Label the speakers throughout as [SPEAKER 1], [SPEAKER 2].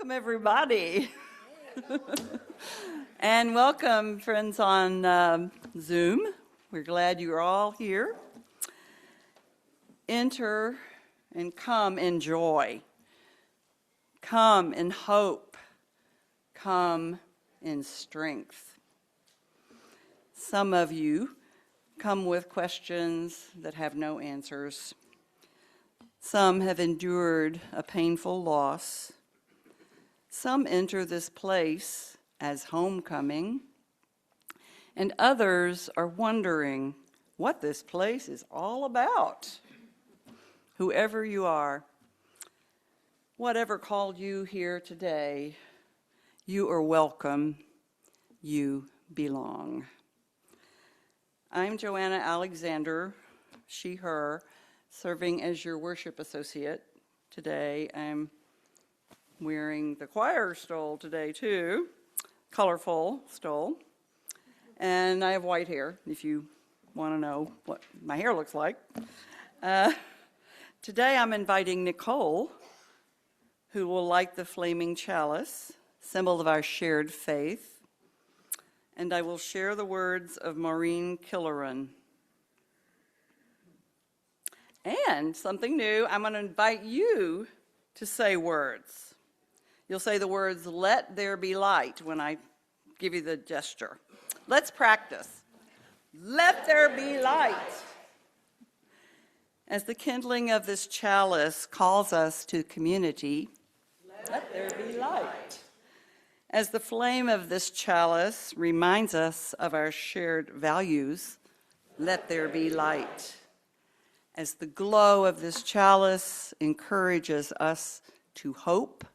[SPEAKER 1] Welcome, everybody. And welcome, friends on Zoom. We're glad you're all here. Enter and come in joy. Come in hope. Come in strength. Some of you come with questions that have no answers. Some have endured a painful loss. Some enter this place as homecoming, and others are wondering what this place is all about. Whoever you are, whatever called you here today, you are welcome. You belong. I'm Joanna Alexander, she, her, serving as your worship associate today. I'm wearing the choir stole today too, colorful stole. And I have white hair, if you want to know what my hair looks like. Today I'm inviting Nicole, who will light the flaming chalice, symbol of our shared faith. And I will share the words of Maureen Killeran. And something new, I'm going to invite you to say words. You'll say the words, "Let there be light," when I give you the gesture. Let's practice. Let there be light. As the kindling of this chalice calls us to community, let there be light. As the flame of this chalice reminds us of our shared values, let there be light. As the glow of this chalice encourages us to hope,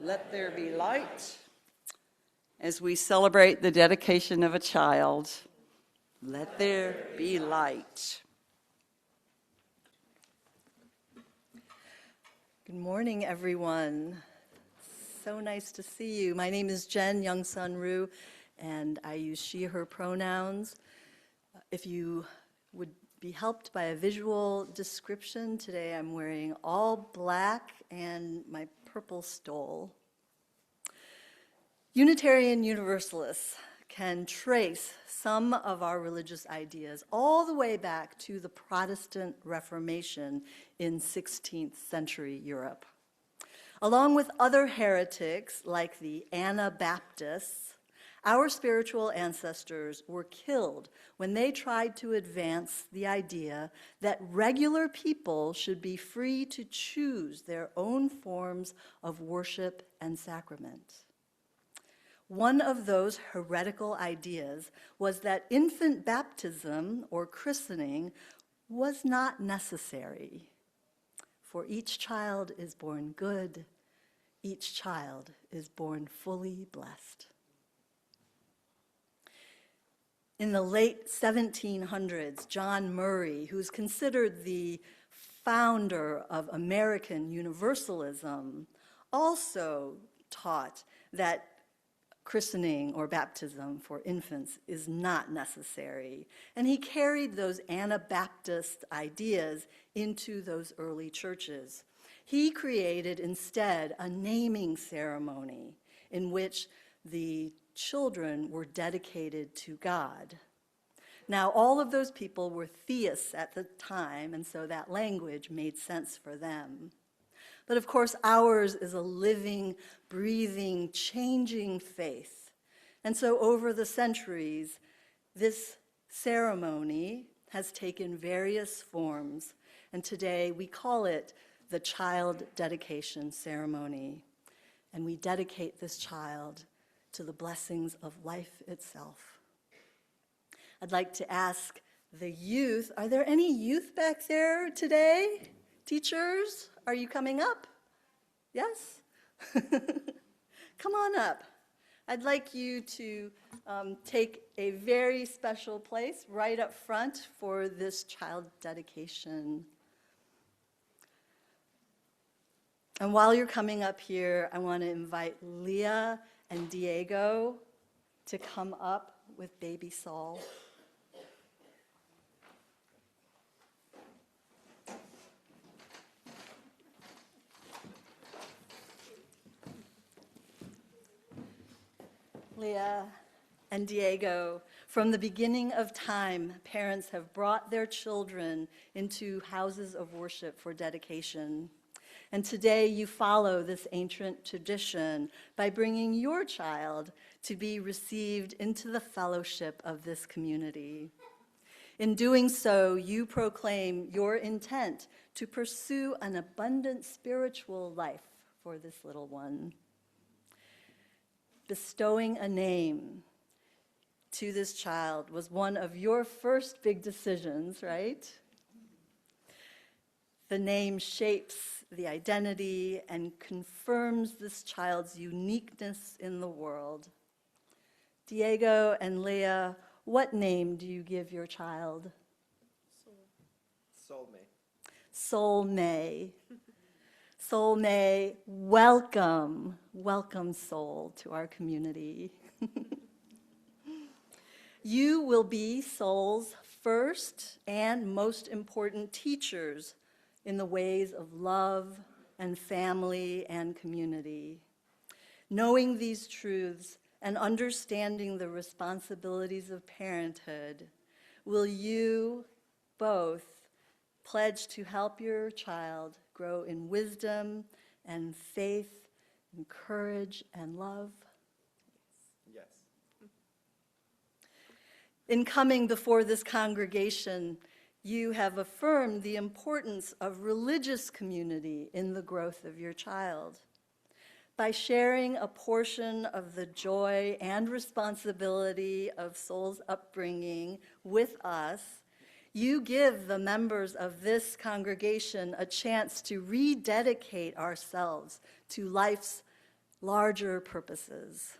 [SPEAKER 1] let there be light. As we celebrate the dedication of a child, let there be light.
[SPEAKER 2] Good morning, everyone. So nice to see you. My name is Jen Youngsun, and I use she, her pronouns. If you would be helped by a visual description, today I'm wearing all black and my purple stole. Unitarian Universalists can trace some of our religious ideas all the way back to the Protestant Reformation in 16th century Europe. Along with other heretics like the Anabaptists, our spiritual ancestors were killed when they tried to advance the idea that regular people should be free to choose their own forms of worship and sacrament. One of those heretical ideas was that infant baptism or christening was not necessary, for each child is born good, each child is born fully blessed. In the late 1700s, John Murray, who's considered the founder of American Universalism, also taught that christening or baptism for infants is not necessary. And he carried those Anabaptist ideas into those early churches. He created instead a naming ceremony in which the children were dedicated to God. Now, all of those people were theists at the time, and so that language made sense for them. But of course, ours is a living, breathing, changing faith. And so over the centuries, this ceremony has taken various forms, and today we call it the child dedication ceremony. And we dedicate this child to the blessings of life itself. I'd like to ask the youth, are there any youth back there today? Teachers, are you coming up? Yes? Come on up. I'd like you to take a very special place right up front for this child dedication. And while you're coming up here, I want to invite Leah and Diego to come up with baby Saul. Leah, and Diego, from the beginning of time, parents have brought their children into houses of worship for dedication. And today you follow this ancient tradition by bringing your child to be received into the fellowship of this community. In doing so, you proclaim your intent to pursue an abundant spiritual life for this little one. Bestowing a name to this child was one of your first big decisions, right? The name shapes the identity and confirms this child's uniqueness in the world. Diego and Leah, what name do you give your child?
[SPEAKER 3] Soul May.
[SPEAKER 2] Soul May. Soul May, welcome, welcome Soul to our community. You will be Soul's first and most important teachers in the ways of love and family and community. Knowing these truths and understanding the responsibilities of parenthood, will you both pledge to help your child grow in wisdom and faith and courage and love?
[SPEAKER 3] Yes.
[SPEAKER 2] In coming before this congregation, you have affirmed the importance of religious community in the growth of your child. By sharing a portion of the joy and responsibility of Soul's upbringing with us, you give the members of this congregation a chance to rededicate ourselves to life's larger purposes.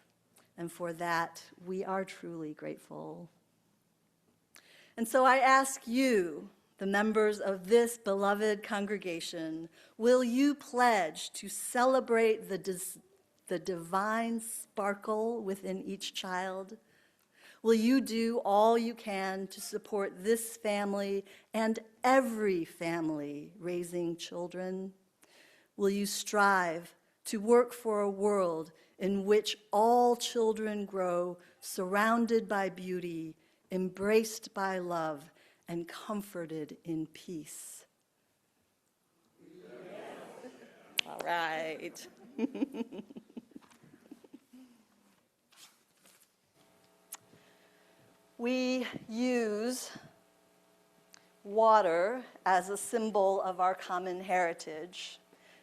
[SPEAKER 2] And for that, we are truly grateful. And so I ask you, the members of this beloved congregation, will you pledge to celebrate the divine sparkle within each child? Will you do all you can to support this family and every family raising children? Will you strive to work for a world in which all children grow surrounded by beauty, embraced by love, and comforted in peace? Yes. All right. We use water as a symbol of our common heritage,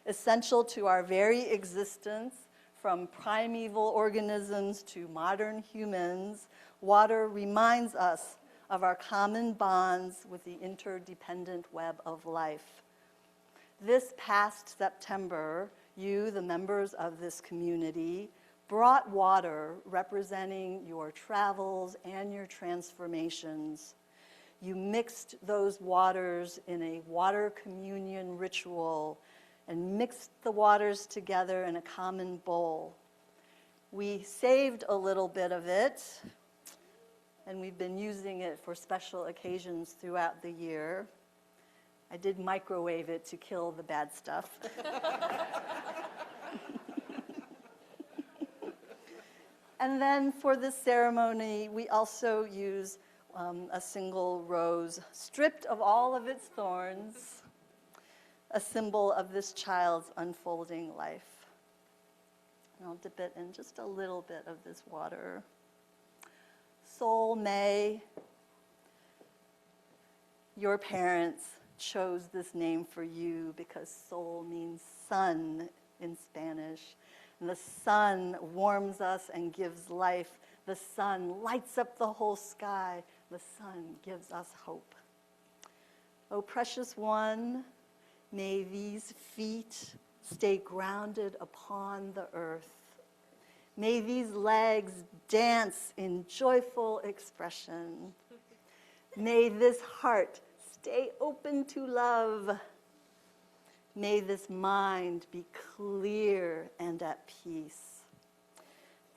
[SPEAKER 2] essential to our very existence. From primeval organisms to modern humans, water reminds us of our common bonds with the interdependent web of life. This past September, you, the members of this community, brought water representing your travels and your transformations. You mixed those waters in a water communion ritual and mixed the waters together in a common bowl. We saved a little bit of it, and we've been using it for special occasions throughout the year. I did microwave it to kill the bad stuff. And then for this ceremony, we also use a single rose stripped of all of its thorns, a symbol of this child's unfolding life. And I'll dip it in just a little bit of this water. Soul May, your parents chose this name for you because soul means sun in Spanish. And the sun warms us and gives life. The sun lights up the whole sky. The sun gives us hope. Oh, precious one, may these feet stay grounded upon the earth. May these legs dance in joyful expression. May this heart stay open to love. May this mind be clear and at peace.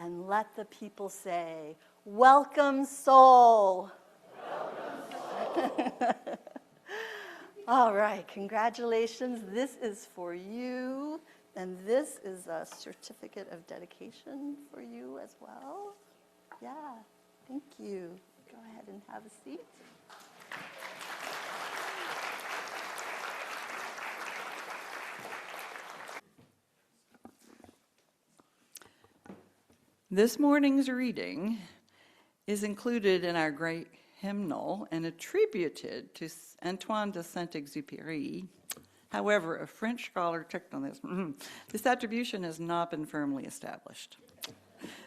[SPEAKER 2] And let the people say, welcome, soul. Welcome, soul. All right, congratulations. This is for you, and this is a certificate of dedication for you as well. Yeah, thank you. Go ahead and have a seat.
[SPEAKER 1] This morning's reading is included in our great hymnal and attributed to Antoine de Saint-Exupéry. However, a French scholar checked on this. This attribution has not been firmly established.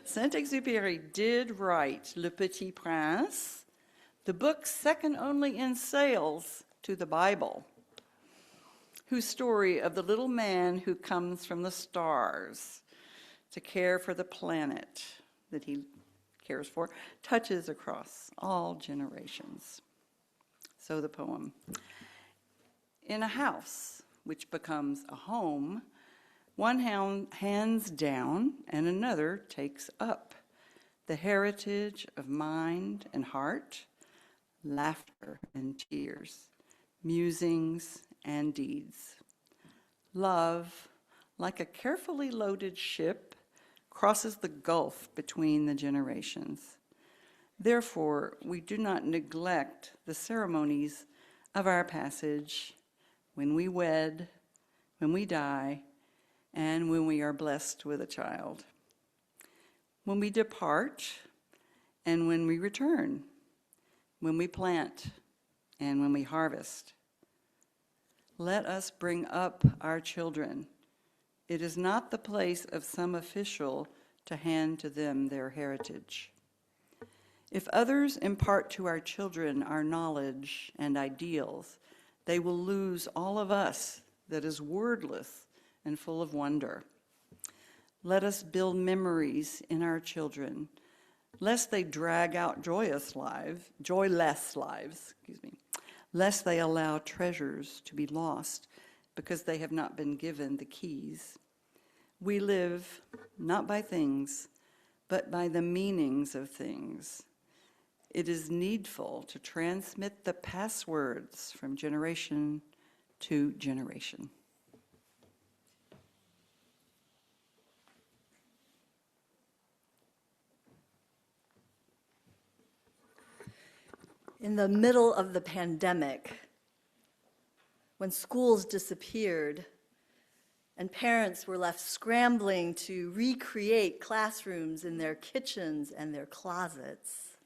[SPEAKER 1] Saint-Exupéry did write Le Petit Prince, the book second only in sales to the Bible, whose story of the little man who comes from the stars to care for the planet that he cares for touches across all generations. So the poem. In a house which becomes a home, one hands down and another takes up the heritage of mind and heart, laughter and tears, musings and deeds. Love, like a carefully loaded ship, crosses the gulf between the generations. Therefore, we do not neglect the ceremonies of our passage when we wed, when we die, and when we are blessed with a child. When we depart and when we return, when we plant and when we harvest. Let us bring up our children. It is not the place of some official to hand to them their heritage. If others impart to our children our knowledge and ideals, they will lose all of us that is wordless and full of wonder. Let us build memories in our children, lest they drag out joyless lives, lest they allow treasures to be lost because they have not been given the keys. We live not by things, but by the meanings of things. It is needful to transmit the passwords from generation to generation.
[SPEAKER 2] In the middle of the pandemic, when schools disappeared and parents were left scrambling to recreate classrooms in their kitchens and their closets,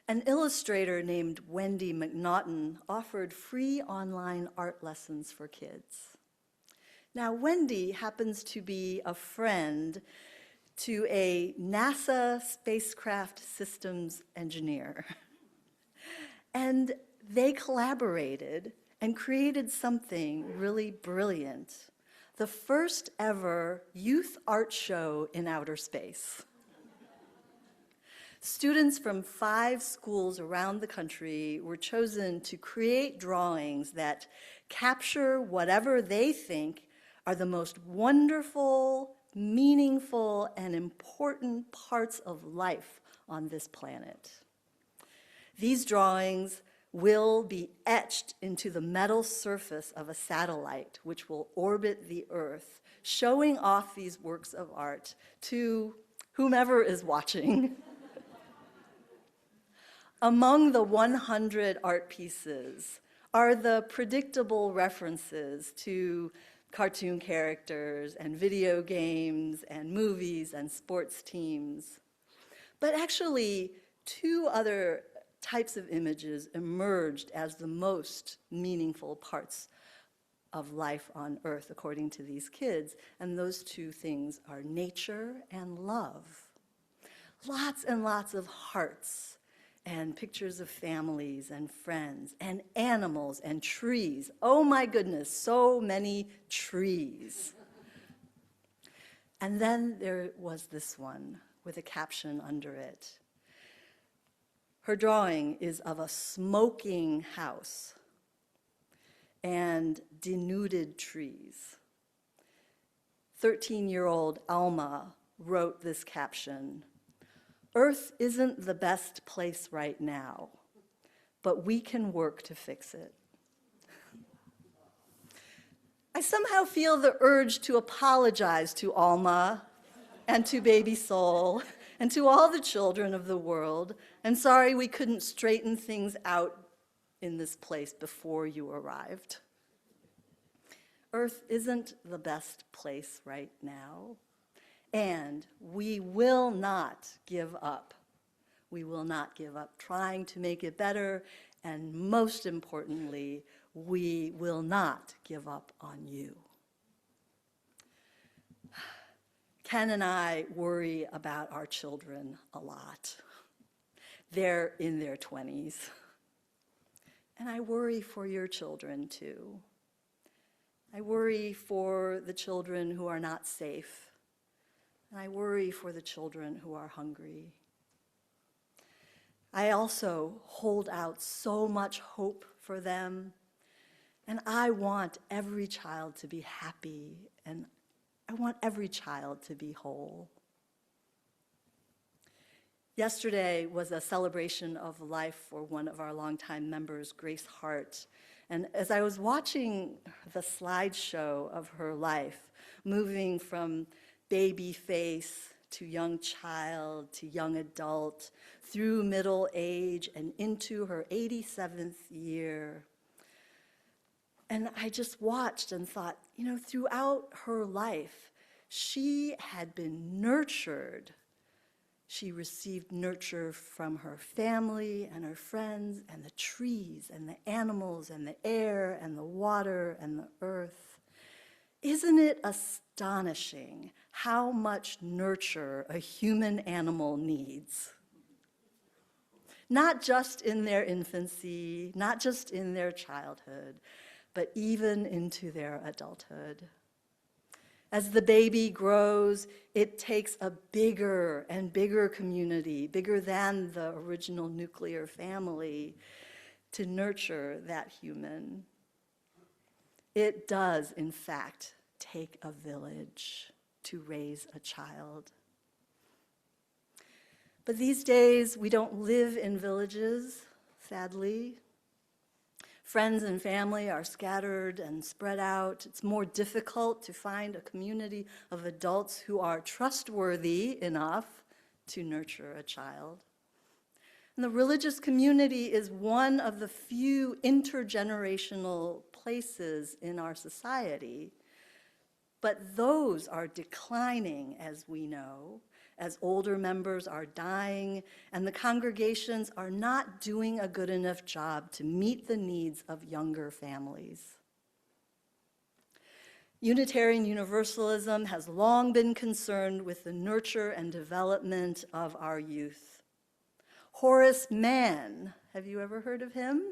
[SPEAKER 2] an illustrator named Wendy McNaughton offered free online art lessons for kids. Now, Wendy happens to be a friend to a NASA spacecraft systems engineer. And they collaborated and created something really brilliant, the first ever youth art show in outer space. Students from 5 schools around the country were chosen to create drawings that capture whatever they think are the most wonderful, meaningful, and important parts of life on this planet. These drawings will be etched into the metal surface of a satellite, which will orbit the Earth, showing off these works of art to whomever is watching. Among the 100 art pieces are the predictable references to cartoon characters and video games and movies and sports teams. But actually, 2 other types of images emerged as the most meaningful parts of life on Earth, according to these kids. And those 2 things are nature and love. Lots and lots of hearts and pictures of families and friends and animals and trees. Oh my goodness, so many trees. And then there was this one with a caption under it. Her drawing is of a smoking house and denuded trees. 13-year-old Alma wrote this caption: "Earth isn't the best place right now, but we can work to fix it." I somehow feel the urge to apologize to Alma and to Baby Soul And to all the children of the world, I'm sorry we couldn't straighten things out in this place before you arrived. Earth isn't the best place right now, and we will not give up. We will not give up trying to make it better, and most importantly, we will not give up on you. Ken and I worry about our children a lot. They're in their 20s. And I worry for your children too. I worry for the children who are not safe. And I worry for the children who are hungry. I also hold out so much hope for them. And I want every child to be happy, and I want every child to be whole. Yesterday was a celebration of life for one of our longtime members, Grace Hart. And as I was watching the slideshow of her life, moving from baby face to young child to young adult, through middle age and into her 87th year, and I just watched and thought, you know, throughout her life, she had been nurtured. She received nurture from her family and her friends and the trees and the animals and the air and the water and the earth. Isn't it astonishing how much nurture a human animal needs? Not just in their infancy, not just in their childhood, but even into their adulthood. As the baby grows, it takes a bigger and bigger community, bigger than the original nuclear family, to nurture that human. It does, in fact, take a village to raise a child. But these days, we don't live in villages, sadly. Friends and family are scattered and spread out. It's more difficult to find a community of adults who are trustworthy enough to nurture a child. And the religious community is one of the few intergenerational places in our society. But those are declining, as we know, as older members are dying, and the congregations are not doing a good enough job to meet the needs of younger families. Unitarian Universalism has long been concerned with the nurture and development of our youth. Horace Mann, have you ever heard of him?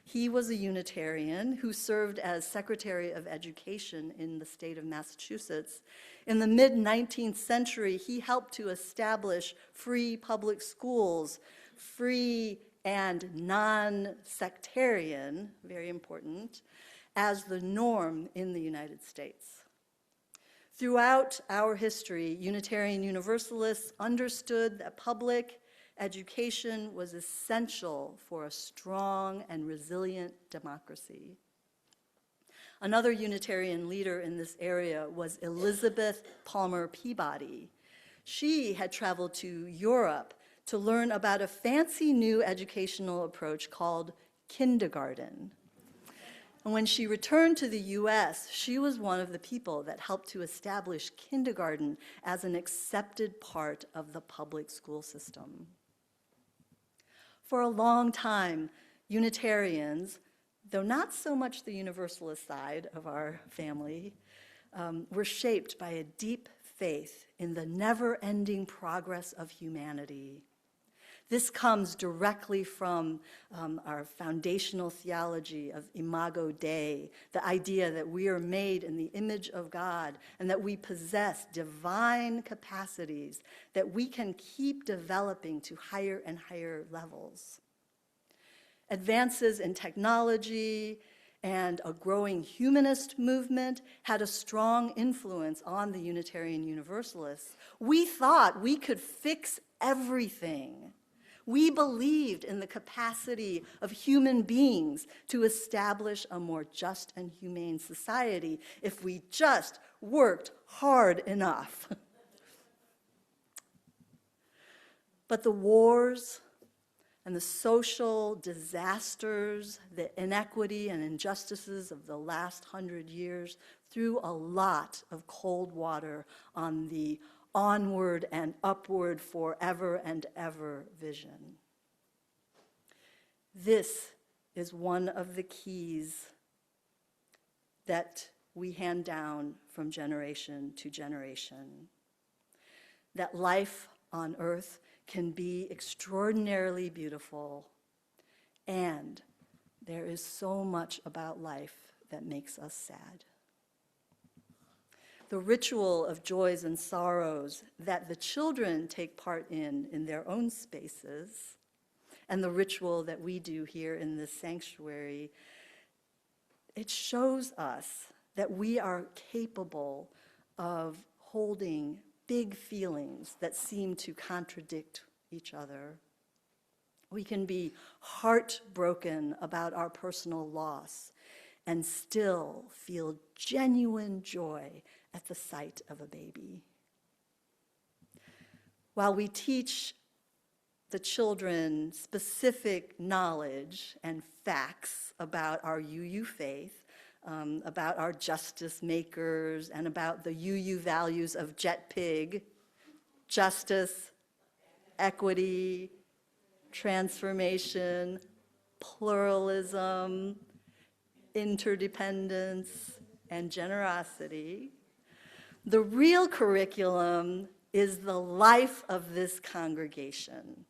[SPEAKER 2] He was a Unitarian who served as Secretary of Education in the state of Massachusetts. In the mid-19th century, he helped to establish free public schools, free and non-sectarian, very important, as the norm in the United States. Throughout our history, Unitarian Universalists understood that public education was essential for a strong and resilient democracy. Another Unitarian leader in this area was Elizabeth Palmer Peabody. She had traveled to Europe to learn about a fancy new educational approach called kindergarten. And when she returned to the US, she was one of the people that helped to establish kindergarten as an accepted part of the public school system. For a long time, Unitarians, though not so much the Universalist side of our family, were shaped by a deep faith in the never-ending progress of humanity. This comes directly from our foundational theology of Imago Dei, the idea that we are made in the image of God and that we possess divine capacities that we can keep developing to higher and higher levels. Advances in technology and a growing humanist movement had a strong influence on the Unitarian Universalists. We thought we could fix everything. We believed in the capacity of human beings to establish a more just and humane society if we just worked hard enough. But the wars and the social disasters, the inequity and injustices of the last 100 years threw a lot of cold water on the onward and upward forever and ever vision. This is one of the keys that we hand down from generation to generation. That life on earth can be extraordinarily beautiful, and there is so much about life that makes us sad. The ritual of joys and sorrows that the children take part in their own spaces, and the ritual that we do here in this sanctuary, it shows us that we are capable of holding big feelings that seem to contradict each other. We can be heartbroken about our personal loss and still feel genuine joy at the sight of a baby. While we teach the children specific knowledge and facts about our UU faith, about our justice makers, and about the UU values of Jet Pig, justice, equity, transformation, pluralism, interdependence, and generosity. The real curriculum is the life of this congregation,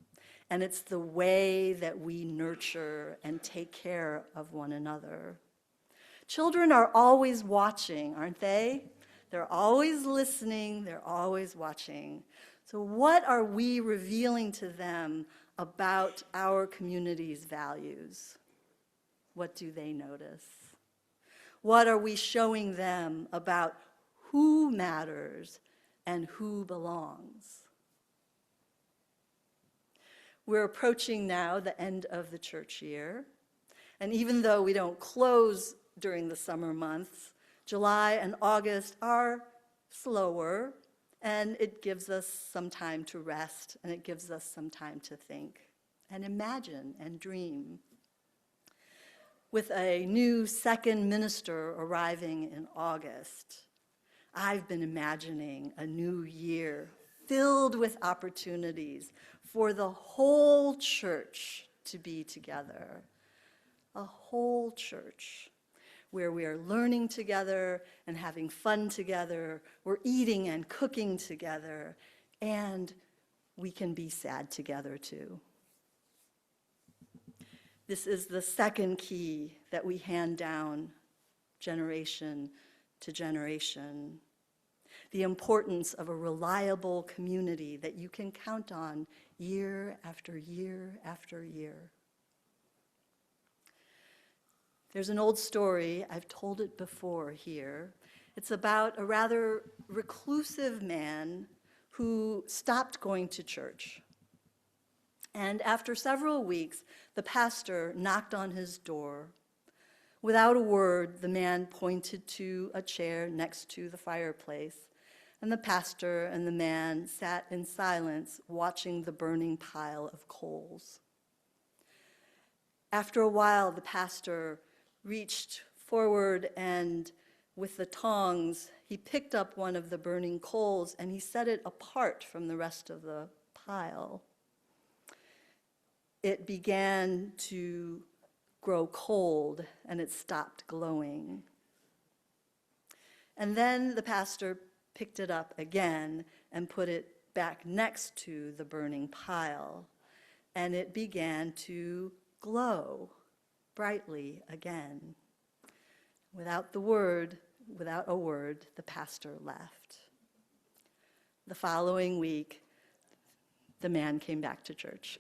[SPEAKER 2] and it's the way that we nurture and take care of one another. Children are always watching, aren't they? They're always listening, they're always watching. So what are we revealing to them about our community's values? What do they notice? What are we showing them about who matters and who belongs? We're approaching now the end of the church year, and even though we don't close during the summer months, July and August are slower, and it gives us some time to rest, and it gives us some time to think and imagine and dream. With a new second minister arriving in August, I've been imagining a new year filled with opportunities for the whole church to be together. A whole church where we are learning together and having fun together, we're eating and cooking together, and we can be sad together too. This is the second key that we hand down generation to generation. The importance of a reliable community that you can count on year after year after year. There's an old story, I've told it before here. It's about a rather reclusive man who stopped going to church. And after several weeks, the pastor knocked on his door. Without a word, the man pointed to a chair next to the fireplace, and the pastor and the man sat in silence watching the burning pile of coals. After a while, the pastor reached forward and with the tongs, he picked up one of the burning coals and he set it apart from the rest of the pile. It began to grow cold and it stopped glowing. And then the pastor picked it up again and put it back next to the burning pile, and it began to glow brightly again. Without a word, the pastor left. The following week, the man came back to church.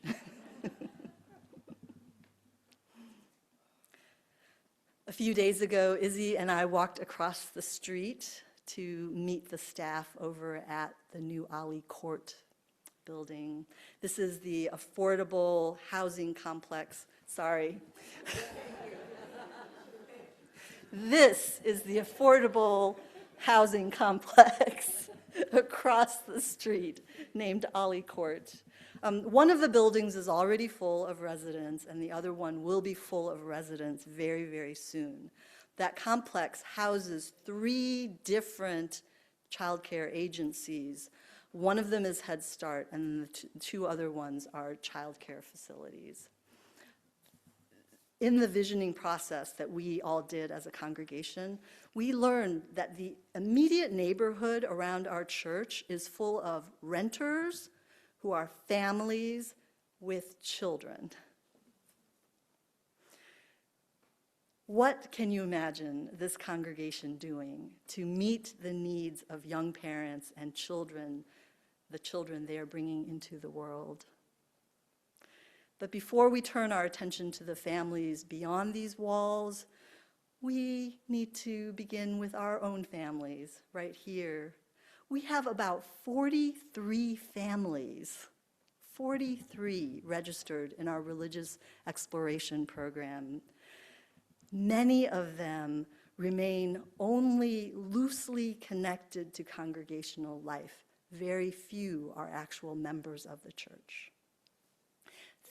[SPEAKER 2] A few days ago, Izzy and I walked across the street to meet the staff over at the new Ali Court building. This is the affordable housing complex. Sorry. This is the affordable housing complex across the street named Ali Court. One of the buildings is already full of residents, and the other one will be full of residents very, very soon. That complex houses 3 different childcare agencies. One of them is Head Start, and the 2 other ones are childcare facilities. In the visioning process that we all did as a congregation, we learned that the immediate neighborhood around our church is full of renters who are families with children. What can you imagine this congregation doing to meet the needs of young parents and children, the children they are bringing into the world? But before we turn our attention to the families beyond these walls, we need to begin with our own families right here. We have about 43 families, 43 registered in our religious exploration program. Many of them remain only loosely connected to congregational life. Very few are actual members of the church.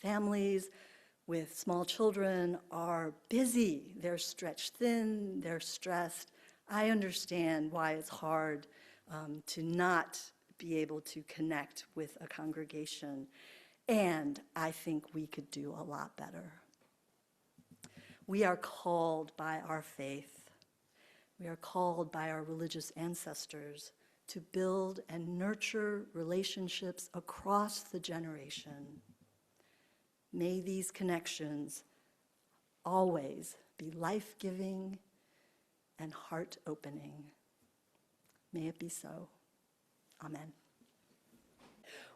[SPEAKER 2] Families with small children are busy. They're stretched thin, they're stressed. I understand why it's hard to not be able to connect with a congregation, and I think we could do a lot better. We are called by our faith. We are called by our religious ancestors to build and nurture relationships across the generation. May these connections always be life-giving and heart-opening. May it be so. Amen.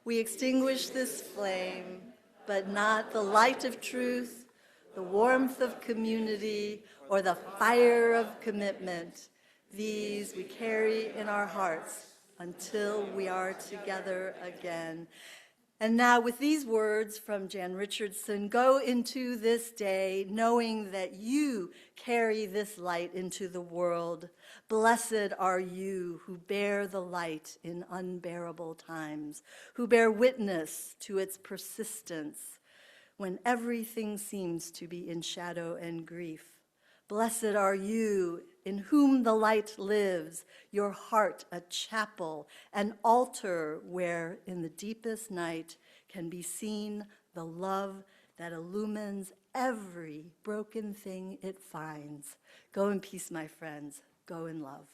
[SPEAKER 2] We extinguish this flame, but not the light of truth, the warmth of community, or the fire of commitment. These we carry in our hearts until we are together again. And now, with these words from Jan Richardson, go into this day knowing that you carry this light into the world. Blessed are you who bear the light in unbearable times, who bear witness to its persistence when everything seems to be in shadow and grief. Blessed are you in whom the light lives, your heart a chapel, an altar where in the deepest night can be seen the love that illumines every broken thing it finds. Go in peace, my friends. Go in love.